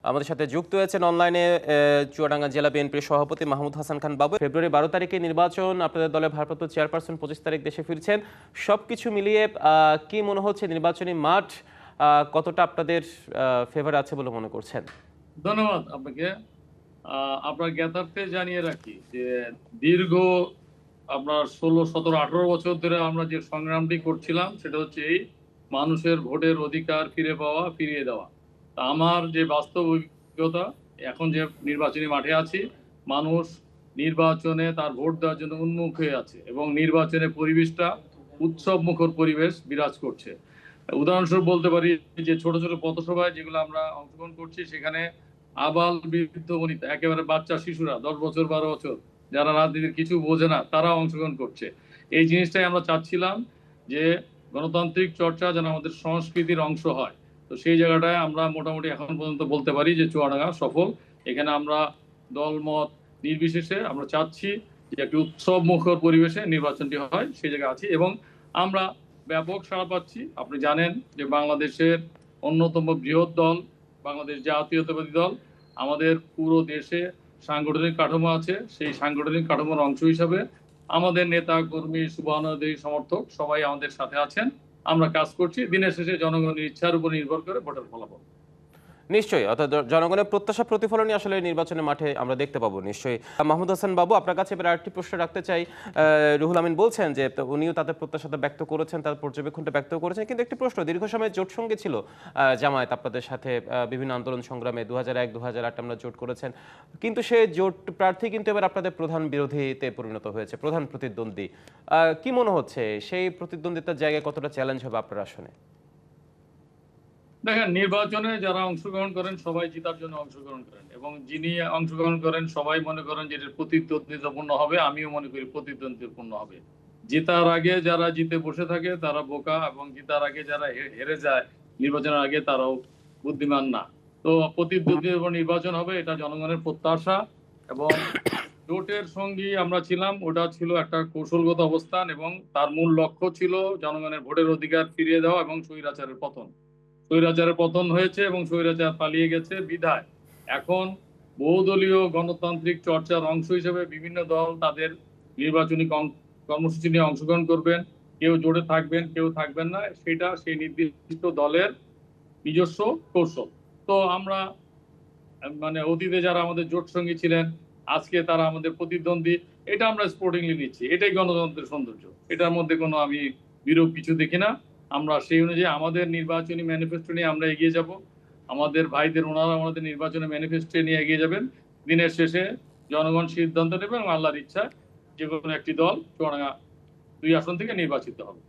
আমাদের সাথে যুক্ত হয়েছেন অনলাইনে চুয়াডাঙ্গা জেলা বিএনপির সভাপতি মাহমুদ হাসান খান বাবু। ফেব্রুয়ারি 12 তারিখে নির্বাচন, আপনাদের দলের ভারপ্রাপ্ত চেয়ারপারসন 25 তারিখ দেশে ফিরছেন। সবকিছু মিলিয়ে কি মনে হচ্ছে নির্বাচনী মাঠ কতটা আপনাদের ফেভার আছে বলে মনে করছেন? ধন্যবাদ আপনাকে। আপনার জ্ঞাতার্থে জানিয়ে রাখি যে দীর্ঘ আপনার 16, 17, 18 বছর ধরে আমরা যে সংগ্রামটি করছিলাম সেটা হচ্ছে এই মানুষের ভোটের অধিকার ফিরে পাওয়া, ফিরিয়ে দেওয়া। তা আমার যে বাস্তব অভিজ্ঞতা, এখন যে নির্বাচনী মাঠে আছি, মানুষ নির্বাচনে তার ভোট দেওয়ার জন্য উন্মুখ হয়ে আছে এবং নির্বাচনের পরিবেশটা উৎসব মুখর পরিবেশ বিরাজ করছে। উদাহরণস্বরূপ বলতে পারি যে ছোট ছোট পথসভায় যেগুলো আমরা অংশগ্রহণ করছি, সেখানে আবাল বৃদ্ধ বনিতা, একেবারে বাচ্চা শিশুরা 10 বছর 12 বছর যারা রাজনীতির কিছু বোঝে না তারা অংশগ্রহণ করছে। এই জিনিসটাই আমরা চাচ্ছিলাম যে গণতান্ত্রিক চর্চা যেন আমাদের সংস্কৃতির অংশ হয়। তো সেই জায়গাটায় আমরা মোটামুটি এখন পর্যন্ত বলতে পারি যে চুয়াডাঙ্গা সফল। এখানে আমরা দলমত নির্বিশেষে আমরা চাচ্ছি যে একটি উৎসব মুখর পরিবেশে নির্বাচনটি হয়, সেই জায়গায় আছি এবং আমরা ব্যাপক সাড়া পাচ্ছি। আপনি জানেন যে বাংলাদেশের অন্যতম বৃহৎ দল বাংলাদেশ জাতীয়তাবাদী দল, আমাদের পুরো দেশে সাংগঠনিক কাঠামো আছে। সেই সাংগঠনিক কাঠামোর অংশ হিসাবে আমাদের নেতা কর্মী, শুভানুযায়ী, সমর্থক সবাই আমাদের সাথে আছেন। আমরা কাজ করছি, দিনের শেষে জনগণের ইচ্ছার উপর নির্ভর করে ভোটের ফলাফল। নিশ্চয়ই, অর্থাৎ জনগণের প্রত্যাশা প্রতিফলনই আসলে নির্বাচনের মাঠে আমরা দেখতে পাবো নিশ্চয়ই। মাহমুদ হাসান বাবু, আপনার কাছে এবার আরেকটি প্রশ্ন রাখতে চাই। রুহুল আমিন বলছেন যে উনিও তাদের প্রত্যাশাটা ব্যক্ত করেছেন, তার পর্যবেক্ষণটা ব্যক্ত করেছেন, কিন্তু একটি প্রশ্ন, দীর্ঘ সময় জোট সঙ্গে ছিল জামায়াত আপনাদের সাথে বিভিন্ন আন্দোলন সংগ্রামে 2001, 2008 আমরা জোট করেছেন, কিন্তু সে জোট প্রার্থী কিন্তু এবার আপনাদের প্রধান বিরোধীতে পরিণত হয়েছে, প্রধান প্রতিদ্বন্দ্বী। কি মনে হচ্ছে সেই প্রতিদ্বন্দ্বিতার জায়গায় কতটা চ্যালেঞ্জ হবে আপনার আসনে? দেখেন, নির্বাচনে যারা অংশগ্রহণ করেন সবাই জিতার জন্য অংশগ্রহণ করেন এবং যিনি অংশগ্রহণ করেন সবাই মনে করেন যে এটা প্রতিদ্বন্দ্বিতাপূর্ণ হবে। আমিও মনে করি প্রতিদ্বন্দ্বিতাপূর্ণ হবে। জেতার আগে যারা জিতে বসে থাকে তারা বোকা এবং জেতার আগে যারা হেরে যায় নির্বাচনের আগে তারাও বুদ্ধিমান না। তো প্রতিদ্বন্দ্বিতাপূর্ণ নির্বাচন হবে, এটা জনগণের প্রত্যাশা। এবং জোটের সঙ্গী আমরা ছিলাম, ওটা ছিল একটা কৌশলগত অবস্থান এবং তার মূল লক্ষ্য ছিল জনগণের ভোটের অধিকার ফিরিয়ে দেওয়া এবং স্বৈরাচারের পতন। স্বৈরাচারের পতন হয়েছে এবং স্বৈরাচার পালিয়ে গেছে বিধায় এখন বহুদলীয় গণতান্ত্রিক চর্চার অংশ হিসেবে বিভিন্ন দল তাদের নির্বাচনী কর্মসূচি নিয়ে অংশগ্রহণ করবেন। কেউ জোটে থাকবেন, কেউ থাকবেন না, সেটা সেই নির্দিষ্ট দলের নিজস্ব কৌশল। তো আমরা মানে অতীতে যারা আমাদের জোট সঙ্গী ছিলেন, আজকে তারা আমাদের প্রতিদ্বন্দ্বী, এটা আমরা স্পোর্টিংলি নিচ্ছি। এটাই গণতন্ত্রের সৌন্দর্য, এটার মধ্যে কোনো আমি বিরূপ কিছু দেখি না। আমরা সেই অনুযায়ী আমাদের নির্বাচনী ম্যানিফেস্টো নিয়ে আমরা এগিয়ে যাব। আমাদের ভাইদের ওনারা আমাদের নির্বাচনী ম্যানিফেস্টো নিয়ে এগিয়ে যাবেন। দিনের শেষে জনগণ সিদ্ধান্ত নেবে এবং আল্লাহর ইচ্ছা যে কোনো একটি দল চুয়াডাঙ্গা 2 আসন থেকে নির্বাচিত হবে।